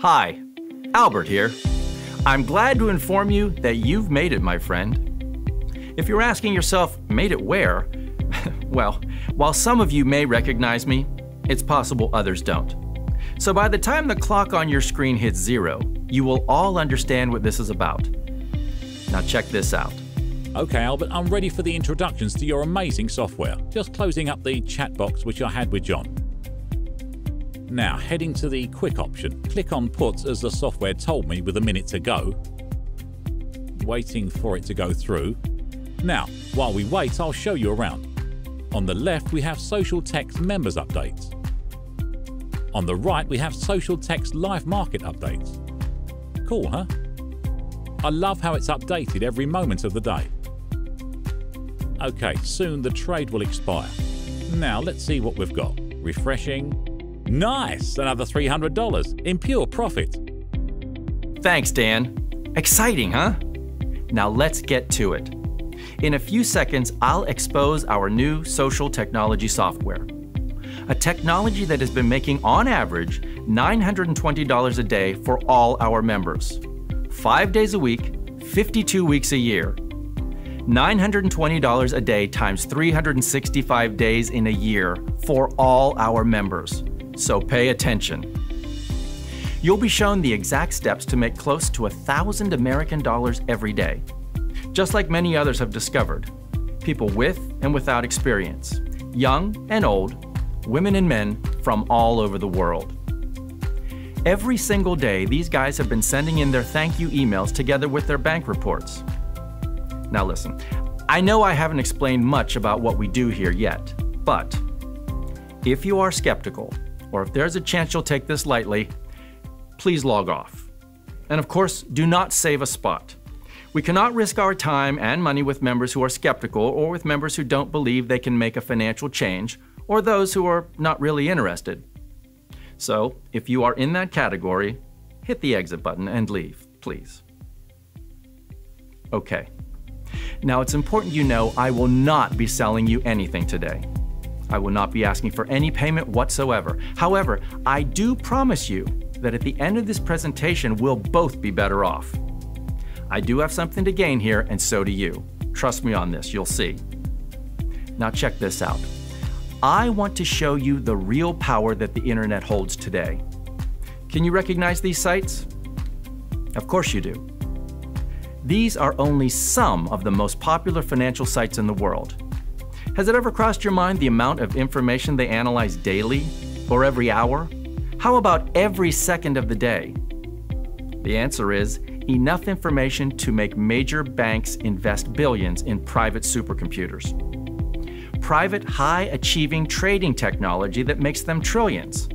Hi, Albert here. I'm glad to inform you that you've made it, my friend. If you're asking yourself, made it where? Well, while some of you may recognize me, it's possible others don't. So by the time the clock on your screen hits 0, you will all understand what this is about. Now check this out. Okay, Albert, I'm ready for the introductions to your amazing software. Just closing up the chat box which I had with John. Now, heading to the quick option, click on puts as the software told me with a minute to go. Waiting for it to go through. Now, while we wait, I'll show you around. On the left, we have Social Text members updates. On the right, we have Social Text live market updates. Cool, huh? I love how it's updated every moment of the day. Okay, soon the trade will expire. Now let's see what we've got. Refreshing. Nice! Another $300 in pure profit. Thanks, Dan. Exciting, huh? Now let's get to it. In a few seconds, I'll expose our new social technology software. A technology that has been making, on average, $920 a day for all our members. 5 days a week, 52 weeks a year. $920 a day times 365 days in a year for all our members. So pay attention. You'll be shown the exact steps to make close to $1,000 American dollars every day. Just like many others have discovered, people with and without experience, young and old, women and men from all over the world. Every single day, these guys have been sending in their thank you emails together with their bank reports. Now listen, I know I haven't explained much about what we do here yet, but if you are skeptical, or if there's a chance you'll take this lightly, please log off. And of course, do not save a spot. We cannot risk our time and money with members who are skeptical or with members who don't believe they can make a financial change, or those who are not really interested. So, if you are in that category, hit the exit button and leave, please. Okay. Now it's important you know I will not be selling you anything today. I will not be asking for any payment whatsoever. However, I do promise you that at the end of this presentation, we'll both be better off. I do have something to gain here, and so do you. Trust me on this, you'll see. Now check this out. I want to show you the real power that the internet holds today. Can you recognize these sites? Of course you do. These are only some of the most popular financial sites in the world. Has it ever crossed your mind the amount of information they analyze daily or every hour? How about every second of the day? The answer is enough information to make major banks invest billions in private supercomputers. Private, high-achieving trading technology that makes them trillions.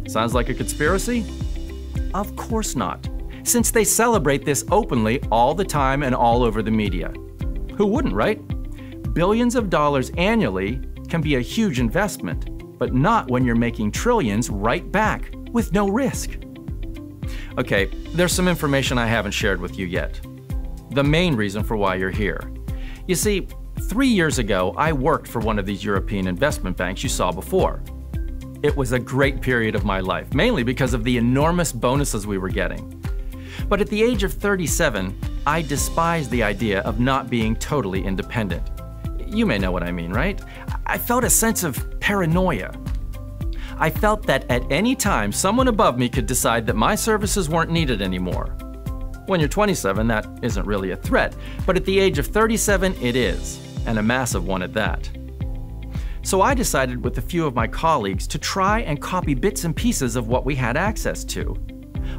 Sounds like a conspiracy? Of course not, since they celebrate this openly all the time and all over the media. Who wouldn't, right? Billions of dollars annually can be a huge investment, but not when you're making trillions right back with no risk. Okay, there's some information I haven't shared with you yet. The main reason for why you're here. You see, 3 years ago, I worked for one of these European investment banks you saw before. It was a great period of my life, mainly because of the enormous bonuses we were getting. But at the age of 37, I despised the idea of not being totally independent. You may know what I mean, right? I felt a sense of paranoia. I felt that at any time, someone above me could decide that my services weren't needed anymore. When you're 27, that isn't really a threat, but at the age of 37, it is, and a massive one at that. So I decided with a few of my colleagues to try and copy bits and pieces of what we had access to,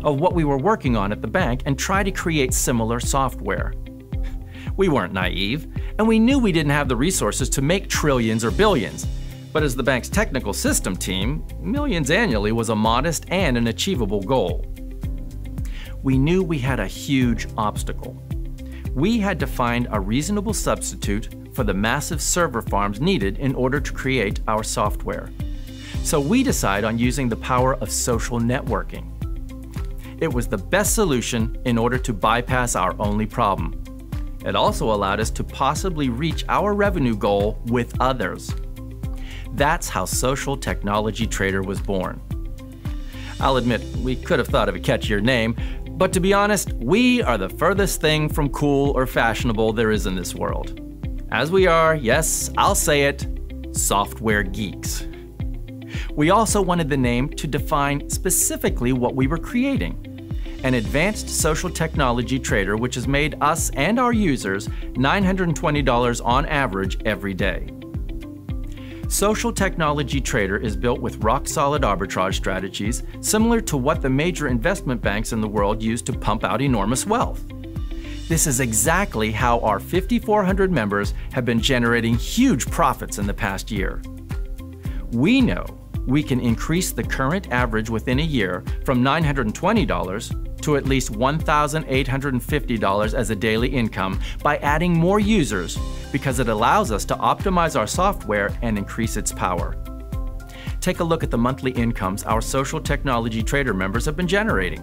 of what we were working on at the bank, and try to create similar software. We weren't naive, and we knew we didn't have the resources to make trillions or billions. But as the bank's technical system team, millions annually was a modest and an achievable goal. We knew we had a huge obstacle. We had to find a reasonable substitute for the massive server farms needed in order to create our software. So we decided on using the power of social networking. It was the best solution in order to bypass our only problem. It also allowed us to possibly reach our revenue goal with others. That's how Social Technology Trader was born. I'll admit, we could have thought of a catchier name, but to be honest, we are the furthest thing from cool or fashionable there is in this world. As we are, yes, I'll say it, software geeks. We also wanted the name to define specifically what we were creating. An advanced social technology trader which has made us and our users $920 on average every day. Social Technology Trader is built with rock-solid arbitrage strategies similar to what the major investment banks in the world use to pump out enormous wealth. This is exactly how our 5,400 members have been generating huge profits in the past year. We know we can increase the current average within a year from $920 to at least $1,850 as a daily income by adding more users because it allows us to optimize our software and increase its power. Take a look at the monthly incomes our Social Technology Trader members have been generating.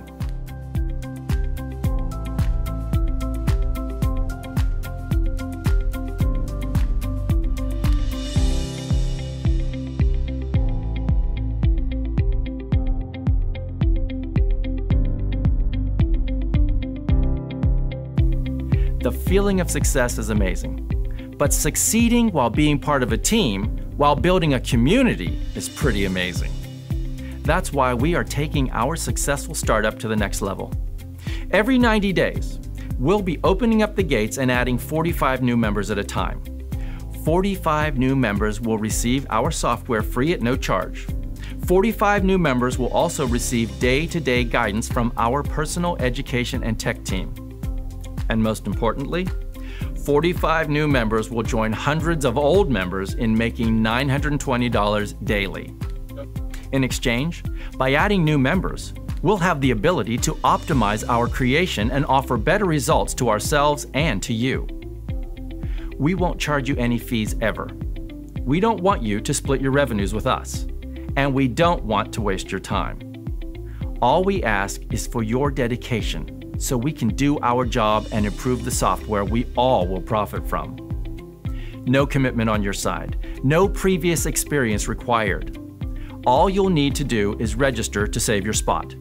The feeling of success is amazing, but succeeding while being part of a team, while building a community, is pretty amazing. That's why we are taking our successful startup to the next level. Every 90 days, we'll be opening up the gates and adding 45 new members at a time. 45 new members will receive our software free at no charge. 45 new members will also receive day-to-day guidance from our personal education and tech team. And most importantly, 45 new members will join hundreds of old members in making $920 daily. In exchange, by adding new members, we'll have the ability to optimize our creation and offer better results to ourselves and to you. We won't charge you any fees ever. We don't want you to split your revenues with us, and we don't want to waste your time. All we ask is for your dedication, so we can do our job and improve the software we all will profit from. No commitment on your side, no previous experience required. All you'll need to do is register to save your spot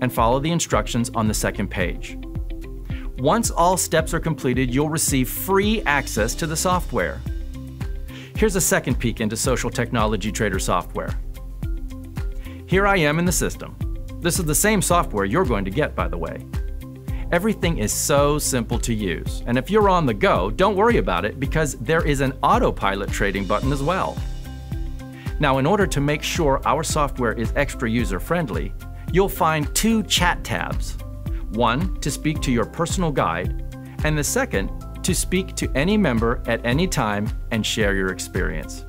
and follow the instructions on the second page. Once all steps are completed, you'll receive free access to the software. Here's a second peek into Social Technology Trader software. Here I am in the system. This is the same software you're going to get, by the way. Everything is so simple to use, and if you're on the go, don't worry about it because there is an autopilot trading button as well. Now, in order to make sure our software is extra user-friendly, you'll find two chat tabs. One to speak to your personal guide, and the second to speak to any member at any time and share your experience.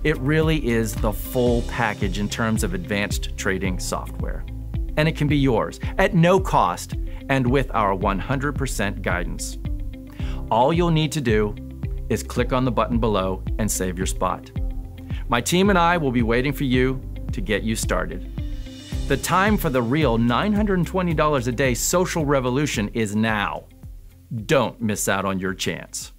It really is the full package in terms of advanced trading software. And it can be yours at no cost and with our 100% guidance. All you'll need to do is click on the button below and save your spot. My team and I will be waiting for you to get you started. The time for the real $920 a day social revolution is now. Don't miss out on your chance.